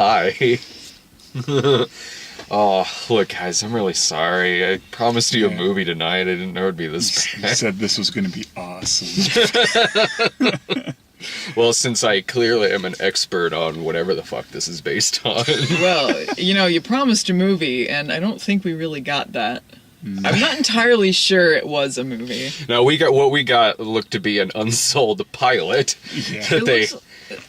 Hi. Oh, look, guys, I'm really sorry. I promised you a movie tonight. I didn't know it'd be this You bad. said this was going to be awesome. Well, since I clearly am an expert on whatever the fuck this is based on. Well, you promised a movie, and I don't think we really got that. I'm not entirely sure it was a movie. Now, what we got looked to be an unsold pilot. Yeah.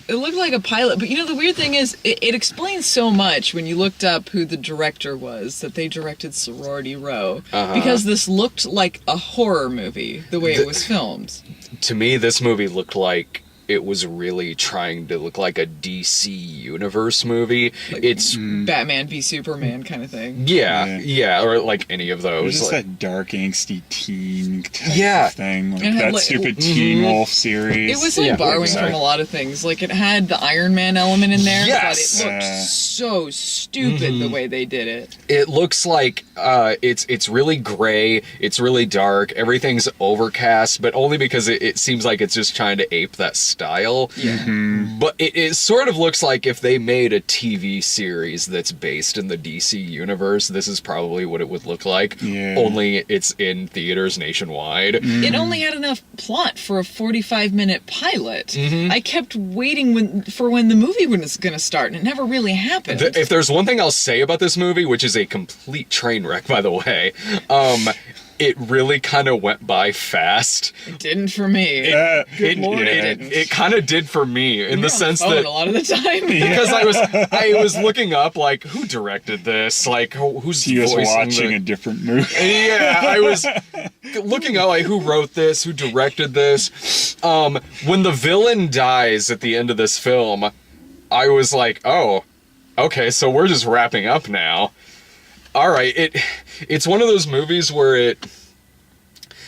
It looked like a pilot, but the weird thing is, it explains so much when you looked up who the director was, that they directed Sorority Row, because this looked like a horror movie, the way it was filmed. To me, this movie looked like it was really trying to look like a DC Universe movie. It's Batman v Superman kind of thing. yeah, or like any of It was those. just Like, that dark, angsty teen type Yeah. of thing. Like It had, that like, stupid Teen Wolf series. It was like borrowing exactly. from a lot of things. Like, it had the Iron Man element in there, Yes! but it looked so stupid the way they did it. it looks like it's really gray, it's really dark, everything's overcast, but only because it seems like it's just trying to ape that style. But it sort of looks like if they made a TV series that's based in the DC universe, this is probably what it would look like. Yeah. Only it's in theaters nationwide. It only had enough plot for a 45-minute pilot. I kept waiting for when the movie was going to start, and it never really happened. If there's one thing I'll say about this movie, which is a complete train wreck, by the way, it really kind of went by fast. It didn't for me. Good Lord, it it didn't. It kind of did for me in You're the on sense phone that a lot of the time. because I was looking up like who directed this, like who's He was voicing watching a different movie. Yeah, I was looking up like who wrote this, who directed this. When the villain dies at the end of this film, I was like, oh, okay, so we're just wrapping up now. All right, it's one of those movies where it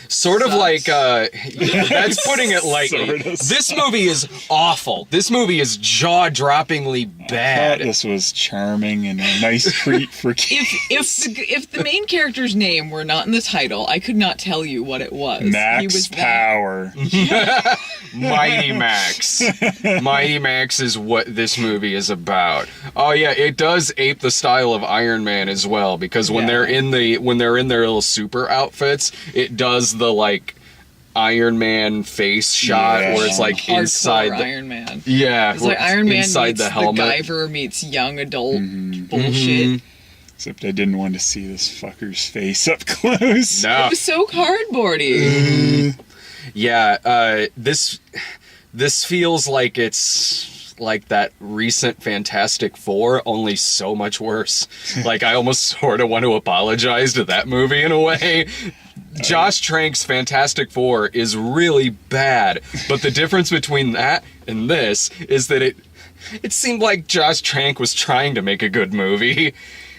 sort of Sucks. like that's putting it lightly. Sort of This movie is awful. This movie is jaw-droppingly I thought bad. this was charming and a nice treat for kids. If the main character's name were not in the title, I could not tell you what it was. He Max was that. Power. Mighty Max. Mighty Max is what this movie is about. Oh yeah, it does ape the style of Iron Man as well, because when they're in their little super outfits, it does the like Iron Man face shot Yeah. where it's like Hardcore inside the Iron Man. yeah, It's like Iron Man inside meets the helmet. Guyver meets young adult bullshit. Except I didn't want to see this fucker's face up close. No. It was so cardboardy. Yeah, this feels like it's like that recent Fantastic Four, only so much worse. Like, I almost sort of want to apologize to that movie in a way. Josh Trank's Fantastic Four is really bad, but the difference between that and this is that it seemed like Josh Trank was trying to make a good movie.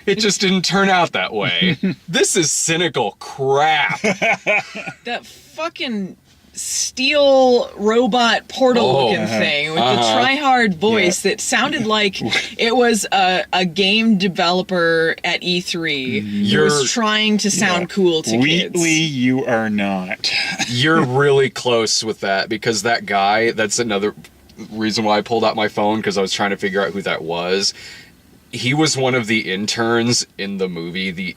It just didn't turn out that way. This is cynical crap. That fucking steel robot portal looking thing with the try-hard voice that sounded like it was a game developer at E3 who was trying to sound cool to kids. Wheatley, you are not. You're really close with that, because that guy, that's another reason why I pulled out my phone, because I was trying to figure out who that was. He was one of the interns in the movie, the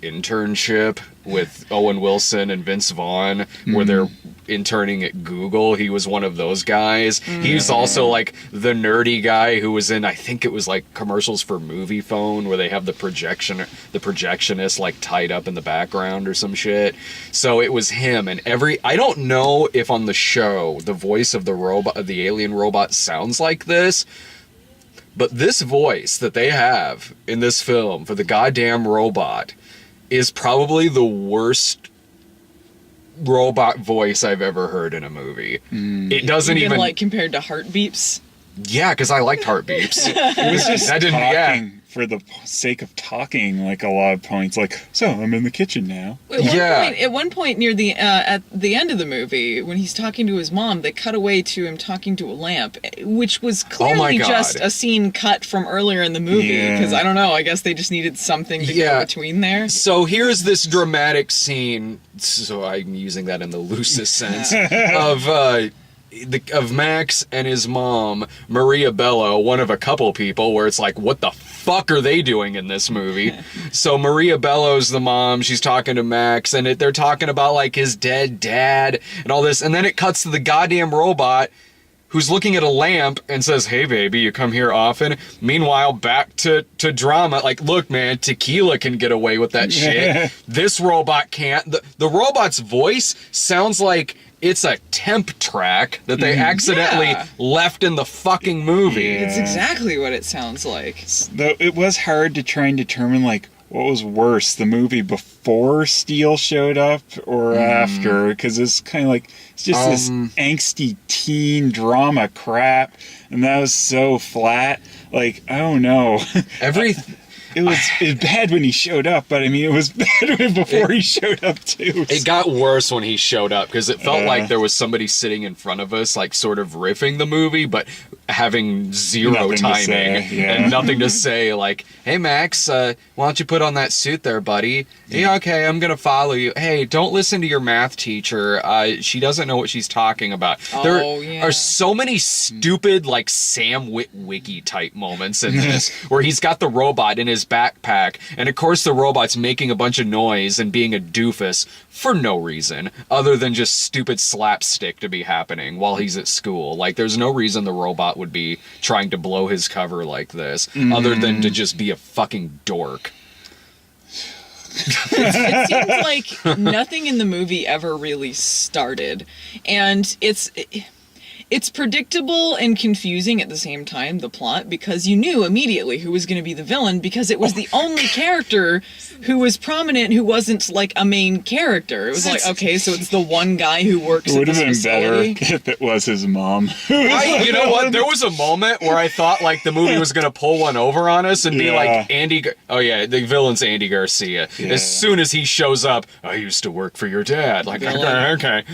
Internship, with Owen Wilson and Vince Vaughn, where they're interning at Google. He was one of those guys. He's also like the nerdy guy who was in, I think it was like commercials for Movie Phone, where they have the projectionist like tied up in the background or some shit. So it was him, and I don't know if on the show the voice of the alien robot sounds like this. But this voice that they have in this film for the goddamn robot is probably the worst robot voice I've ever heard in a movie. It doesn't even like compared to Heartbeeps. Yeah, because I liked Heartbeeps. It was just That didn't- talking for the sake of talking, like a lot of points. Like, so I'm in the kitchen now. At one point near the at the end of the movie, when he's talking to his mom, they cut away to him talking to a lamp, which was clearly God. just a scene cut from earlier in the movie. Yeah. Because I don't know, I guess they just needed something to go between there. So here's this dramatic scene, so I'm using that in the loosest sense, of of Max and his mom, Maria Bello, one of a couple people where it's like, what the fuck are they doing in this movie? So Maria Bello's the mom, she's talking to Max, and they're talking about like his dead dad and all this, and then it cuts to the goddamn robot who's looking at a lamp and says, hey baby, you come here often? Meanwhile, back to drama. Like, look man, Tequila can get away with that shit. This robot can't. The robot's voice sounds like it's a temp track that they accidentally left in the fucking movie. It's exactly what it sounds like. Though it was hard to try and determine, like, what was worse, the movie before Steele showed up or after? Because it's kind of like, it's just this angsty teen drama crap, and that was so flat. Like, I don't know. It was bad when he showed up, but I mean, it was bad before he showed up too. It got worse when he showed up because it felt like there was somebody sitting in front of us, like sort of riffing the movie, but having zero timing and nothing to say. Like, hey Max, why don't you put on that suit there, buddy? Yeah, okay, I'm gonna follow you. Hey, don't listen to your math teacher. She doesn't know what she's talking about. There are so many stupid, like Sam Witwicky type moments in this, where he's got the robot in his backpack, and of course the robot's making a bunch of noise and being a doofus for no reason other than just stupid slapstick to be happening while he's at school. Like, there's no reason the robot would be trying to blow his cover like this other than to just be a fucking dork. It seems like nothing in the movie ever really started, and it's predictable and confusing at the same time, the plot, because you knew immediately who was going to be the villain, because it was the only character who was prominent who wasn't like a main character. It was like, okay, so it's the one guy who works at this facility. It would have been better if it was his mom. You know what? There was a moment where I thought like the movie was going to pull one over on us and be like, oh yeah, the villain's Andy Garcia. As soon as he shows up, I used to work for your dad. Like, okay.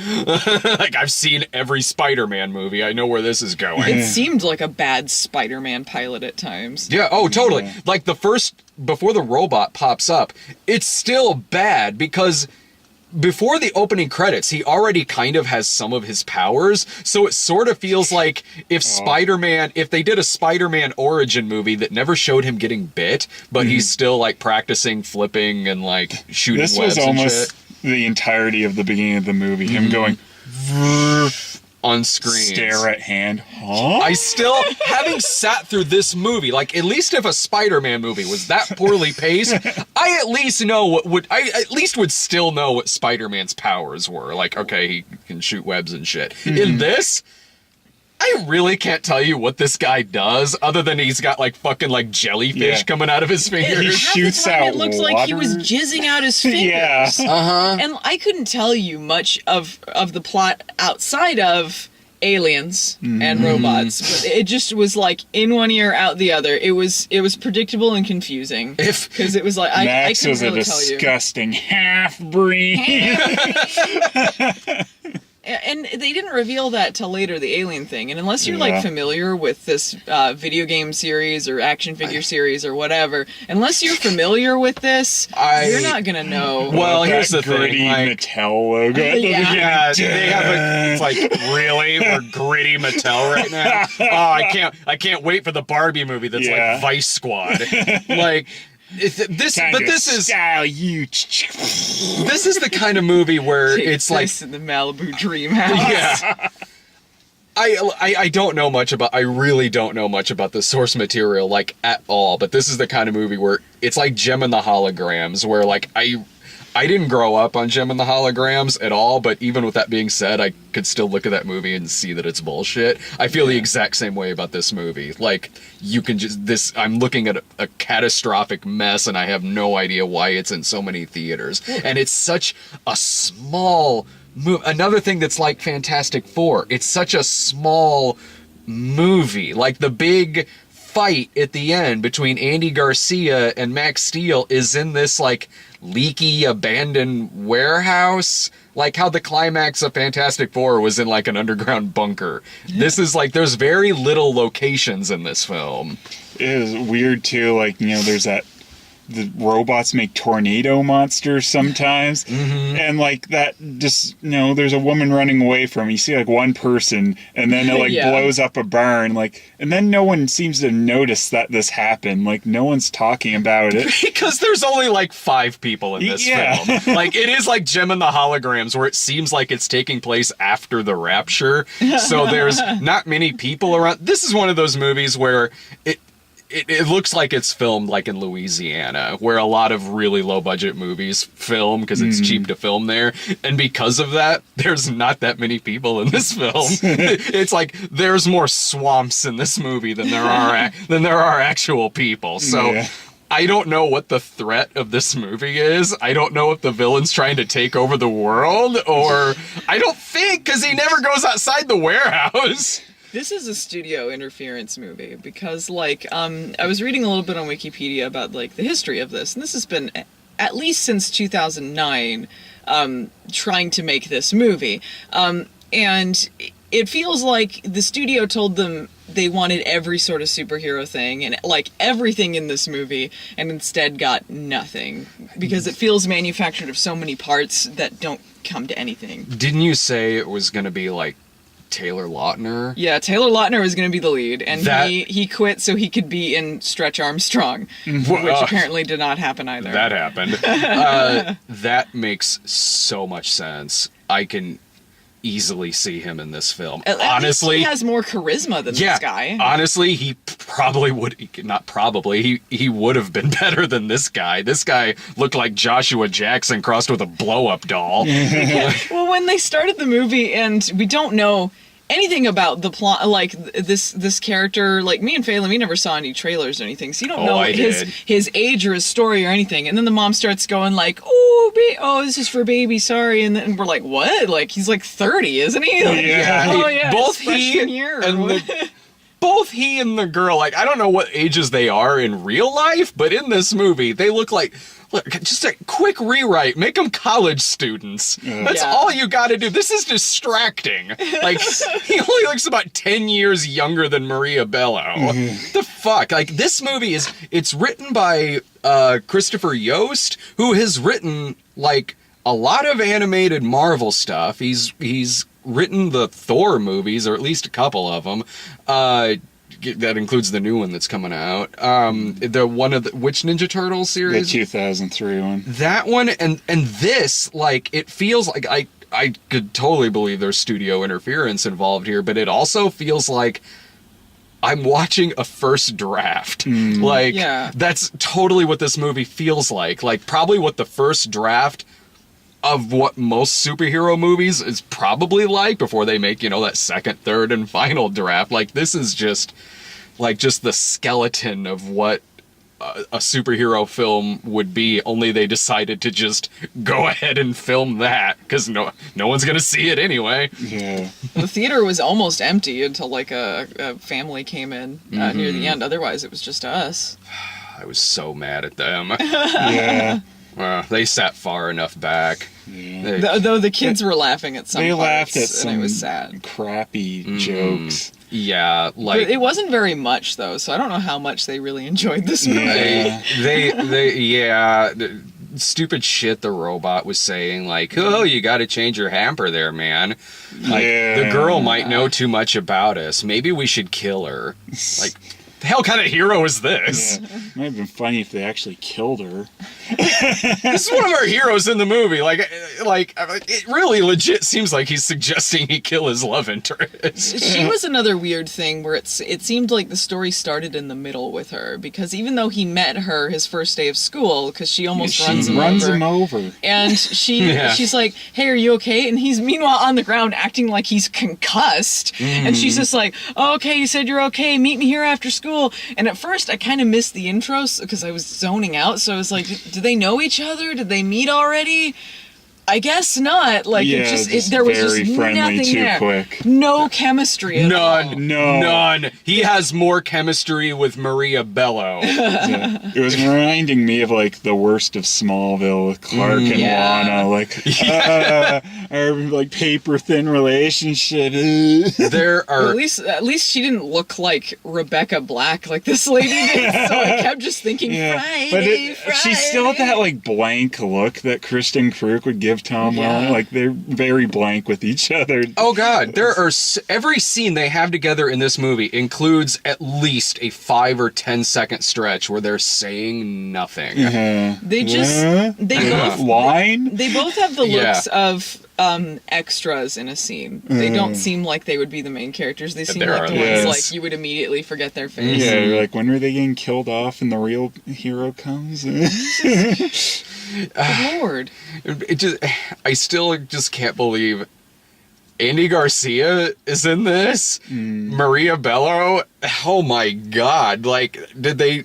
Like, I've seen every Spider-Man movie. I know where this is going. It seemed like a bad Spider-Man pilot at times. Yeah, oh, totally. Yeah. Like, before the robot pops up, it's still bad because before the opening credits, he already kind of has some of his powers, so it sort of feels like if they did a Spider-Man origin movie that never showed him getting bit, but he's still, like, practicing flipping and, like, shooting webs and shit. This was almost the entirety of the beginning of the movie, him going on screen. Stare at hand. Huh? I still, having sat through this movie, like, at least if a Spider-Man movie was that poorly paced, I at least would still know what Spider-Man's powers were. Like, okay, he can shoot webs and shit. In this, I really can't tell you what this guy does, other than he's got, like, fucking, like, jellyfish coming out of his fingers. He shoots out it looked water. like he was jizzing out his fingers. And I couldn't tell you much of the plot outside of aliens and robots, but it just was like in one ear, out the other. It was predictable and confusing. Because it was like, I couldn't really tell you. Max was a disgusting half-breed. And they didn't reveal that till later, the alien thing. And unless you're like familiar with this video game series or action figure series or whatever, unless you're familiar with this, you're not gonna know. Well, here's the gritty thing, like, Mattel logo. they have it's like, really, we're gritty Mattel right now. Oh, I can't wait for the Barbie movie that's like Vice Squad. Like. This is the kind of movie where it's like in the Malibu Dream House. Yeah. I don't know much about. I really don't know much about the source material, like, at all. But this is the kind of movie where it's like Gem and the Holograms, where, like, I didn't grow up on Gem and the Holograms at all, but even with that being said, I could still look at that movie and see that it's bullshit. I feel the exact same way about this movie. Like, you can I'm looking at a catastrophic mess, and I have no idea why it's in so many theaters. And it's such a small movie. Another thing that's like Fantastic Four, it's such a small movie. Like, the big fight at the end between Andy Garcia and Max Steel is in this, like, leaky, abandoned warehouse. Like how the climax of Fantastic Four was in, like, an underground bunker. This is, like, there's very little locations in this film. It is weird, too. Like, you know, there's that the robots make tornado monsters sometimes, and like that just there's a woman running away from. You see like one person, and then it like Yeah. blows up a barn, like, and then no one seems to notice that this happened. Like no one's talking about it. Because there's only like 5 people in this Yeah. film. Like it is like Gem and the Holograms, where it seems like it's taking place after the rapture. So there's not many people around. This is one of those movies where it looks like it's filmed like in Louisiana, where a lot of really low budget movies film because it's cheap to film there. And because of that, there's not that many people in this film. It's like there's more swamps in this movie than there are actual people. So Yeah. I don't know what the threat of this movie is. I don't know if the villain's trying to take over the world, or I don't think, because he never goes outside the warehouse. This is a studio interference movie because, like, I was reading a little bit on Wikipedia about, like, the history of this, and this has been, at least since 2009, trying to make this movie. And it feels like the studio told them they wanted every sort of superhero thing and, like, everything in this movie, and instead got nothing. Because it feels manufactured of so many parts that don't come to anything. Didn't you say it was going to be, like, Taylor Lautner? Yeah, Taylor Lautner was going to be the lead, and That- he quit so he could be in Stretch Armstrong, which apparently did not happen either. That happened. That makes so much sense. I can easily see him in this film. At least Honestly, he has more charisma than this guy. honestly, he probably would, not probably, he would have been better than this guy. This guy looked like Joshua Jackson crossed with a blow-up doll. Well, when they started the movie, and we don't know anything about the plot, like this character, like me and Phelan, we never saw any trailers or anything, so you don't know I his did. his age or his story or anything. And then the mom starts going like, this is for baby, sorry. And then we're like, what? Like, he's like 30, isn't he? Like, Yeah. Oh yeah, Both his freshman year. and both he and the girl, like, I don't know what ages they are in real life, but in this movie, they look like, look, just a quick rewrite, make them college students. That's Yeah. all you gotta do. This is distracting. Like, he only looks about 10 years younger than Maria Bello. The fuck? Like, this movie it's written by Christopher Yost, who has written, like, a lot of animated Marvel stuff. He's written the Thor movies, or at least a couple of them. That includes the new one that's coming out. The one of which Ninja Turtles The series? 2003 one. That one and this, like, it feels like I could totally believe there's studio interference involved here, but it also feels like I'm watching a first draft. Like, Yeah. that's totally what this movie feels like. Like, probably what the first draft of what most superhero movies is probably like before they make, that second, third, and final draft. Like, this is just the skeleton of what a superhero film would be, only they decided to just go ahead and film that, because no one's gonna see it anyway. Yeah. The theater was almost empty until like a family came in near the end. Otherwise, it was just us. I was so mad at them. Yeah. They sat far enough back. They- Though the kids were laughing at some They parts, laughed at and some it was sad. crappy jokes. yeah, But like it wasn't very much though, so I don't know how much they really enjoyed this movie. Yeah. the stupid shit the robot was saying, like, oh, you got to change your hamper there, man. Like, Yeah. the girl might know too much about us. Maybe we should kill her. Like, the hell kind of hero is this? Yeah. Might have been funny if they actually killed her. This is one of our heroes in the movie. Like, it really legit seems like he's suggesting he kill his love interest. She was another weird thing where it seemed like the story started in the middle with her, because even though he met her his first day of school, because she almost She runs him over. And she's like, hey, are you okay? And he's meanwhile on the ground acting like he's concussed. And she's just like, oh, okay, you said you're okay. Meet me here after school. And at first I kind of missed the intros because I was zoning out. So I was like, do they know each other? Did they meet already? I guess not. Like, Yeah, there was very just friendly nothing too there. quick. No chemistry at all. None. He has more chemistry with Maria Bello. Yeah. It was reminding me of like the worst of Smallville with Clark and Yeah. Lana, like our like paper thin relationship. There are At least she didn't look like Rebecca Black like this lady did. So I kept just thinking, Friday. She still had that like blank look that Kristen Krug would give Tom Yeah. Welling. Like they're very blank with each other. Oh God, there are every scene they have together in this movie includes at least a 5 or 10 second stretch where they're saying nothing. They just they both line. they both have the Yeah. looks of extras in a scene. They don't seem like they would be the main characters. They seem There like are the ones those. like you would immediately forget their face. Yeah, you're like, when are they getting killed off and the real hero comes? Good Lord. It just, I still just can't believe Andy Garcia is in this. Maria Bello. Oh my God! Like, did they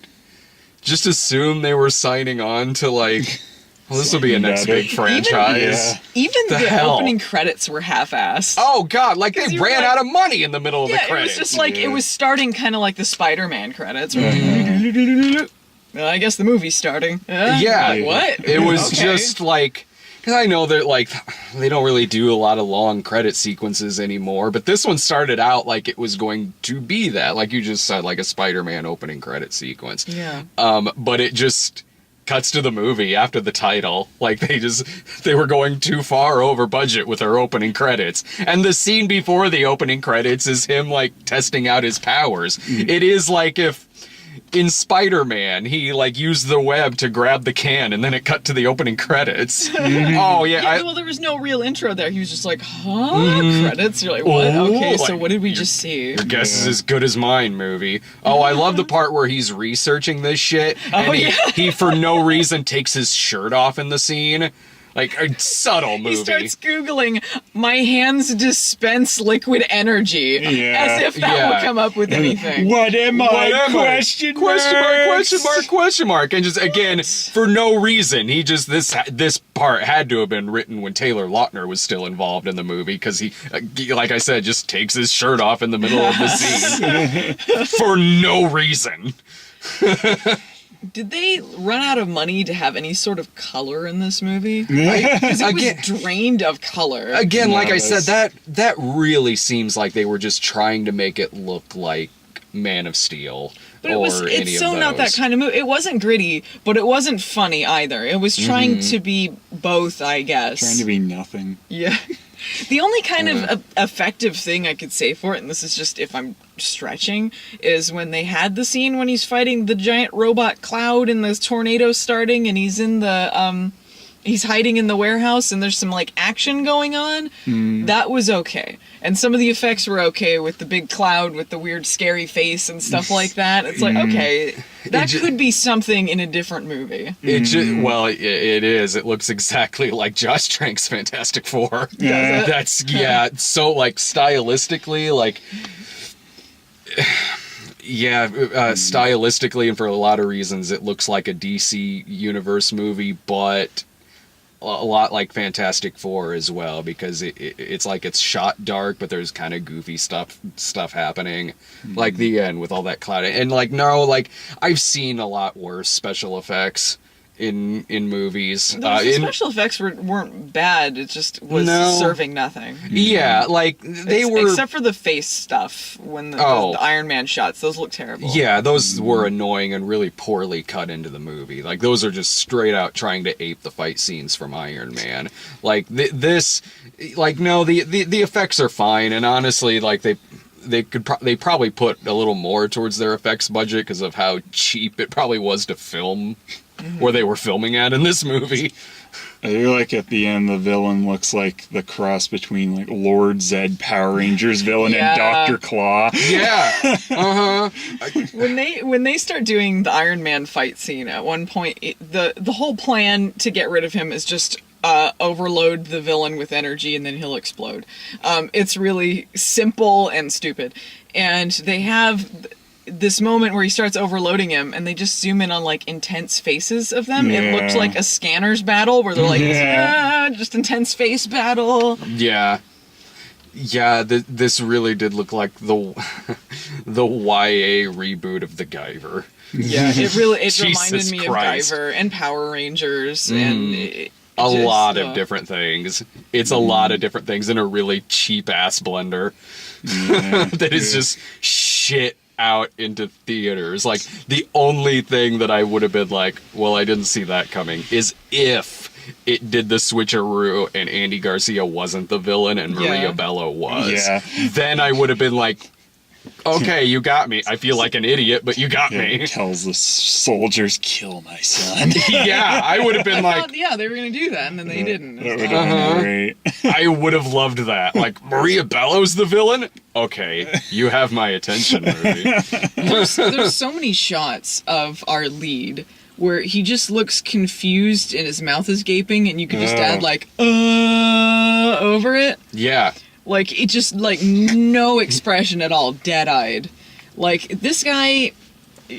just assume they were signing on to like? Well, this will be a next Better. big franchise. Yeah. Even The the hell? opening credits were half-assed. Oh God! Like they 'Cause you were ran like- out of money in the middle of yeah, the credits. it was just like Yeah. it was starting kind of like the Spider-Man credits. Well, I guess the movie's starting. Yeah. Like, what? It was Okay. just like, because I know that like they don't really do a lot of long credit sequences anymore, but this one started out like it was going to be that, like you just said, like a Spider-Man opening credit sequence. Yeah. But it just cuts to the movie after the title. Like they were going too far over budget with their opening credits. And the scene before the opening credits is him like testing out his powers. It is like if in Spider-Man, he like used the web to grab the can, and then it cut to the opening credits. Oh yeah, Yeah, well, there was no real intro there. He was just like, huh? Credits? You're like, what? Oh, Okay, so like, what did we just see? your guess is as good as mine, movie. Oh, I love the part where he's researching this shit, and he for no reason takes his shirt off in the scene. Like a subtle movie. He starts Googling, my hands dispense liquid energy. Yeah. As if that Yeah. would come up with anything. What am I? What am I? Question Question mark, question marks. mark, question mark. And just again, for no reason, he just this part had to have been written when Taylor Lautner was still involved in the movie because he, like I said, just takes his shirt off in the middle of the scene for no reason. Did they run out of money to have any sort of color in this movie? Because it Again- was drained of color. Again, like No, I said, that's- that really seems like they were just trying to make it look like Man of Steel But or it's any so of those. not that kind of movie. It wasn't gritty, but it wasn't funny either. It was trying Mm-hmm. to be both, I guess. Trying to be nothing. Yeah. The only kind of effective thing I could say for it, and this is just if I'm stretching, is when they had the scene when he's fighting the giant robot cloud and the tornado starting and he's in the he's hiding in the warehouse and there's some like action going on. That was okay. And some of the effects were okay with the big cloud with the weird scary face and stuff like that. It's like, okay, that could be something in a different movie. It well, it is. It looks exactly like Josh Trank's Fantastic Four. Yeah. That's so like stylistically, like stylistically, and for a lot of reasons, it looks like a DC Universe movie, but a lot like Fantastic Four as well, because it's like it's shot dark, but there's kind of goofy stuff happening, like the end with all that cloud. And like I've seen a lot worse special effects in movies. The special effects weren't bad. It just was No. serving nothing. Yeah, like they were. Except for the face stuff when the Iron Man shots. Those look terrible. Yeah, those were annoying and really poorly cut into the movie. Like those are just straight out trying to ape the fight scenes from Iron Man. Like the effects are fine, and honestly, like they probably put a little more towards their effects budget because of how cheap it probably was to film where they were filming at in this movie. I feel like at the end the villain looks like the cross between like Lord Zed Power Rangers villain Yeah. and Dr. Claw. Yeah. When they start doing the Iron Man fight scene at one point, the whole plan to get rid of him is just overload the villain with energy and then he'll explode. It's really simple and stupid. And they have this moment where he starts overloading him, and they just zoom in on like intense faces of them. It looked like a scanners battle where they're like, just intense face battle. Yeah. Yeah, this really did look like the YA reboot of the Guyver. Yeah, it reminded Jesus me Christ. of Guyver and Power Rangers and A lot of different things. It's a lot of different things in a really cheap ass blender that is just shit out into theaters. Like, the only thing that I would have been like, well, I didn't see that coming, is if it did the switcheroo and Andy Garcia wasn't the villain and Maria Bello was. Yeah. Then I would have been like, okay, you got me. I feel like an idiot, but you got me. Tells the soldiers, kill my son. Yeah, I would have been I like, thought, they were going to do that, and then they didn't. That would have been great. I would have loved that. Like, Maria Bello's the villain? Okay, you have my attention, movie. There's so many shots of our lead where he just looks confused and his mouth is gaping, and you could just add like over it. Yeah. Like, it just, like, no expression at all, dead-eyed. Like, this guy,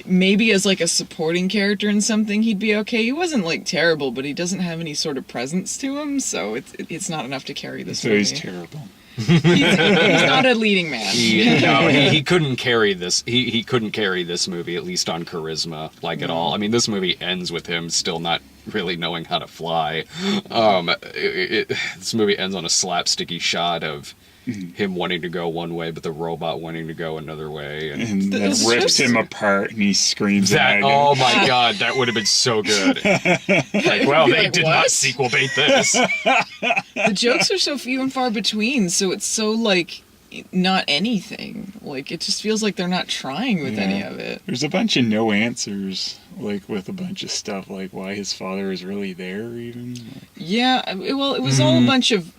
maybe as, like, a supporting character in something, he'd be okay. He wasn't, like, terrible, but he doesn't have any sort of presence to him, so it's not enough to carry this movie. He's terrible. He's not a leading man. He couldn't carry this. He couldn't carry this movie, at least on charisma, like, at all. I mean, this movie ends with him still not really knowing how to fly. This movie ends on a slapsticky shot of him wanting to go one way, but the robot wanting to go another way, And that rips him apart, and he screams that. at Oh my god, that would have been so good. Like, well, they like, did what? not sequel bait this. The jokes are so few and far between, so it's so, like, not anything. Like, it just feels like they're not trying with any of it. There's a bunch of no answers, like, with a bunch of stuff, like why his father is really there, even. Yeah, well, it was all a bunch of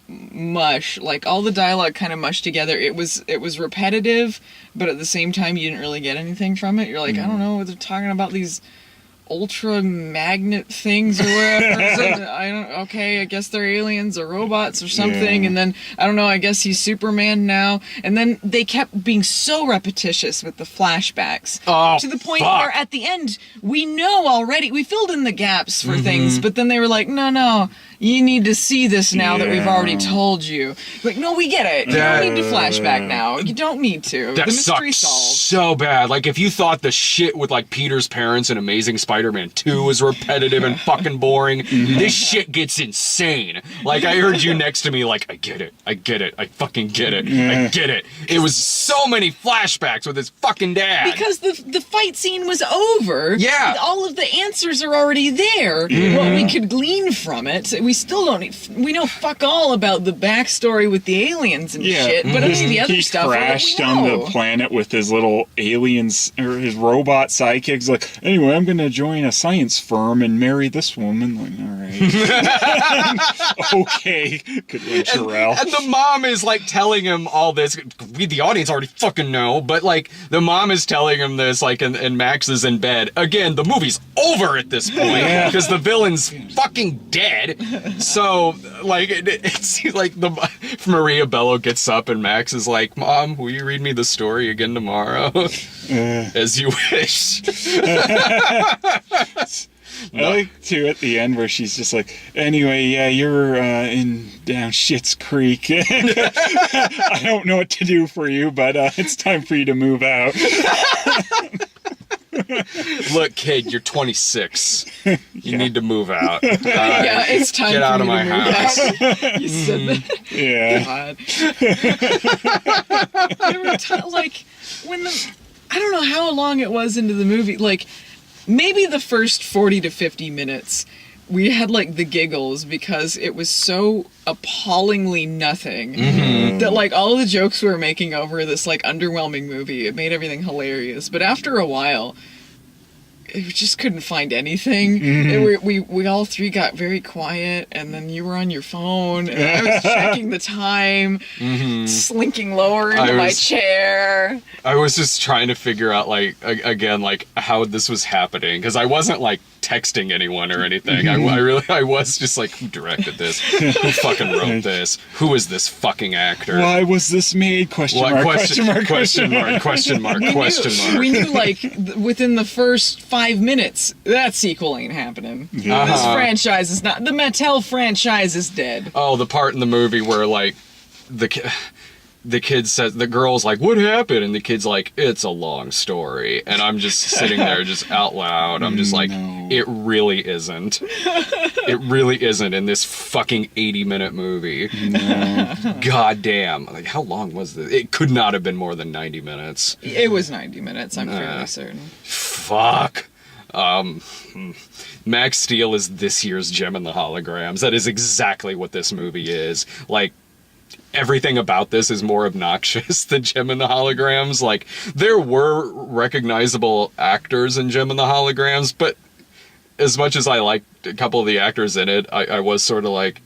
mush. Like, all the dialogue kind of mushed together. It was repetitive, but at the same time, you didn't really get anything from it. You're like, I don't know, they're talking about these ultra magnet things or whatever. I guess they're aliens or robots or something. Yeah. And then, I don't know, I guess he's Superman now. And then they kept being so repetitious with the flashbacks. Oh, to the point fuck. where at the end, we know already, we filled in the gaps for things, but then they were like, no, you need to see this now that we've already told you. Like, no, we get it. You don't need to flashback now. You don't need to. That The mystery sucks solved. so bad. Like, if you thought the shit with, like, Peter's parents in Amazing Spider-Man 2 was repetitive and fucking boring, this shit gets insane. Like, I heard you next to me, like, I get it, I fucking get it, I get it. It was so many flashbacks with his fucking dad. Because the fight scene was over. Yeah. All of the answers are already there. What we could glean from it. We still don't. We know fuck all about the backstory with the aliens and shit. But any of the other He stuff, crashed we on know. the planet with his little aliens, or his robot sidekicks. Like, anyway, I'm gonna join a science firm and marry this woman. Like, all right. Okay. Good one, Sherelle. And the mom is, like, telling him all this. We, the audience, already fucking know, but, like, the mom is telling him this, like, and Max is in bed. Again, the movie's over at this point because the villain's fucking dead. So, like, it's like Maria Bello gets up and Max is like, Mom, will you read me the story again tomorrow? As you wish. I like too at the end where she's just like, anyway, yeah, you're in down Schitt's Creek. I don't know what to do for you, but it's time for you to move out. Look, kid, you're 26. You need to move out. Yeah, it's time Get for out you of my to move house. out. You said that. Yeah. God. There were like, when I don't know how long it was into the movie, like, maybe the first 40 to 50 minutes, we had, like, the giggles because it was so appallingly nothing that, like, all the jokes we were making over this, like, underwhelming movie, it made everything hilarious. But after a while, we just couldn't find anything. We all three got very quiet, and then you were on your phone, and I was checking the time, slinking lower into my chair. I was just trying to figure out, like, again, like, how this was happening, because I wasn't, like, texting anyone or anything. I was just like, who directed this? Who fucking wrote this? Who is this fucking actor? Why was this made? Question mark. We knew, like, within the first 5 minutes, that sequel ain't happening. Yeah. This franchise is not... The Mattel franchise is dead. Oh, the part in the movie where, like, the kid says, the girl's like, what happened? And the kid's like, it's a long story. And I'm just sitting there just out loud. I'm just like, it really isn't. It really isn't in this fucking 80-minute movie. No. God damn. Like, how long was this? It could not have been more than 90 minutes. It was 90 minutes, I'm fairly certain. Fuck. Max Steel is this year's Gem and the Holograms. That is exactly what this movie is. Like, everything about this is more obnoxious than Gem and the Holograms. Like, there were recognizable actors in Gem and the Holograms, but as much as I liked a couple of the actors in it, I was sort of like,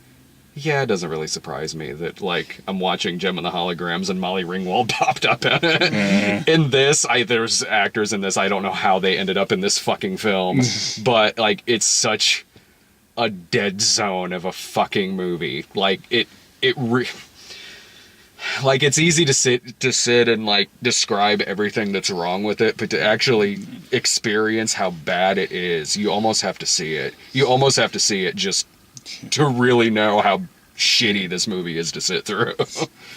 yeah, it doesn't really surprise me that, like, I'm watching Gem and the Holograms and Molly Ringwald popped up in it. In this, there's actors in this, I don't know how they ended up in this fucking film, but, like, it's such a dead zone of a fucking movie. Like, like, it's easy to sit and, like, describe everything that's wrong with it, but to actually experience how bad it is, you almost have to see it. You almost have to see it just to really know how shitty this movie is to sit through.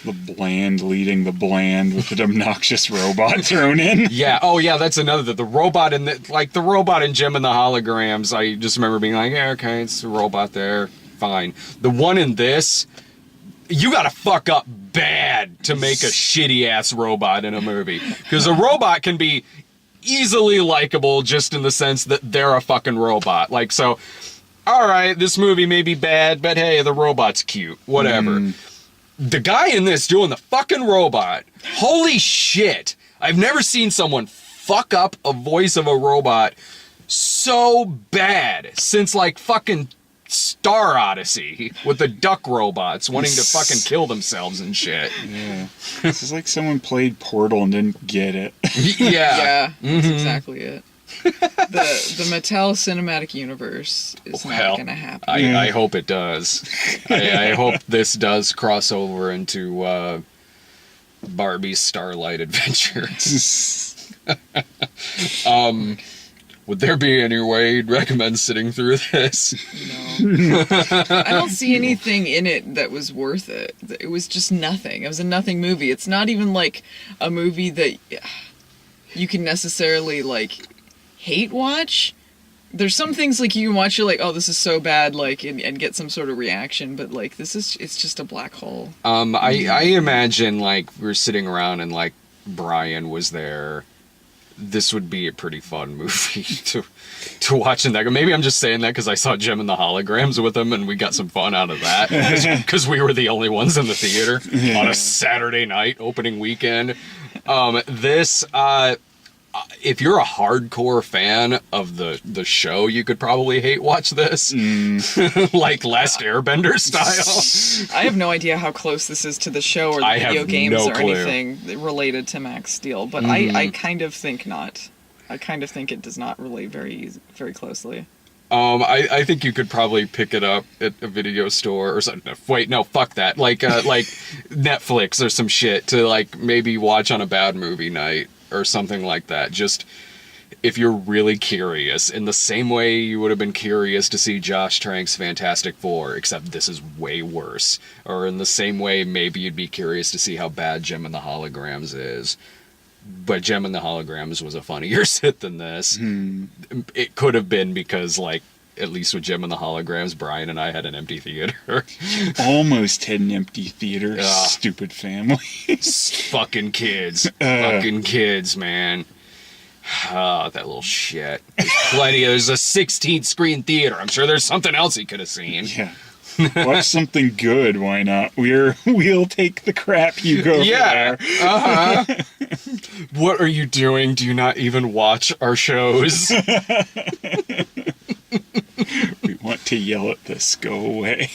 The bland leading the bland with an obnoxious robot thrown in. Yeah. Oh, yeah. That's another. The robot in the robot in Gem and the Holograms. I just remember being like, yeah, okay, it's a robot there, fine. The one in this, you gotta fuck up bad to make a shitty ass robot in a movie, because a robot can be easily likable just in the sense that they're a fucking robot. Like, so, all right, this movie may be bad, but hey, the robot's cute, whatever. The guy in this doing the fucking robot, holy shit, I've never seen someone fuck up a voice of a robot so bad since, like, fucking Star Odyssey with the duck robots wanting to fucking kill themselves and shit. Yeah. This is like someone played Portal and didn't get it. Yeah. That's exactly it. The Mattel Cinematic Universe is not going to happen. I hope it does. I hope this does cross over into Barbie's Starlight Adventure. Would there be any way you'd recommend sitting through this? No. I don't see anything in it that was worth it. It was just nothing. It was a nothing movie. It's not even like a movie that you can necessarily, like, hate watch. There's some things, like, you can watch, you're like, oh, this is so bad, like, and get some sort of reaction, but, like, it's just a black hole. I imagine, like, we're sitting around and, like, Brian was there. This would be a pretty fun movie to watch in that. Maybe I'm just saying that because I saw Gem and the Holograms with him and we got some fun out of that because we were the only ones in the theater on a Saturday night opening weekend. If you're a hardcore fan of the show, you could probably hate watch this. Like Last Airbender style. I have no idea how close this is to the show or the video games or anything related to Max Steel, but I kind of think not. I kind of think it does not relate very closely. I think you could probably pick it up at a video store or something. Wait, no, fuck that. Like Netflix or some shit to, like, maybe watch on a bad movie night or something like that. Just if you're really curious, in the same way you would have been curious to see Josh Trank's Fantastic Four, except this is way worse. Or in the same way maybe you'd be curious to see how bad Gem and the Holograms is. But Gem and the Holograms was a funnier sit than this. It could have been because, like, at least with Gem and the Holograms, Brian and I had an empty theater. Almost had an empty theater. Stupid family. Fucking kids. Fucking kids, man. That little shit. There's a 16-screen theater. I'm sure there's something else he could have seen. Yeah. Watch something good, why not? We'll take the crap, you go there. What are you doing? Do you not even watch our shows? We want to yell at this. Go away.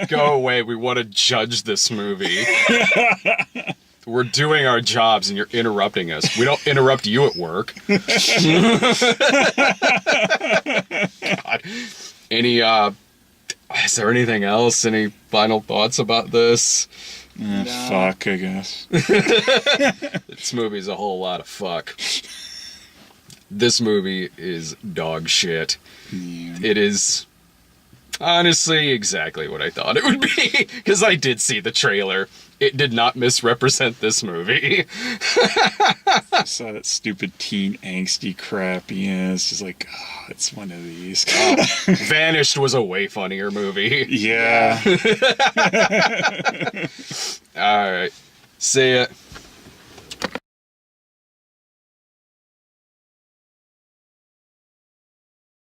Go away. We want to judge this movie. We're doing our jobs and you're interrupting us. We don't interrupt you at work. God. Any, is there anything else? Any final thoughts about this? Fuck, I guess. This movie's a whole lot of fuck. This movie is dog shit. Yeah. It is honestly exactly what I thought it would be, because I did see the trailer. It did not misrepresent this movie. I saw that stupid teen angsty crap. Yeah, it's just like, oh, it's one of these. Vanished was a way funnier movie. Yeah. All right. See ya.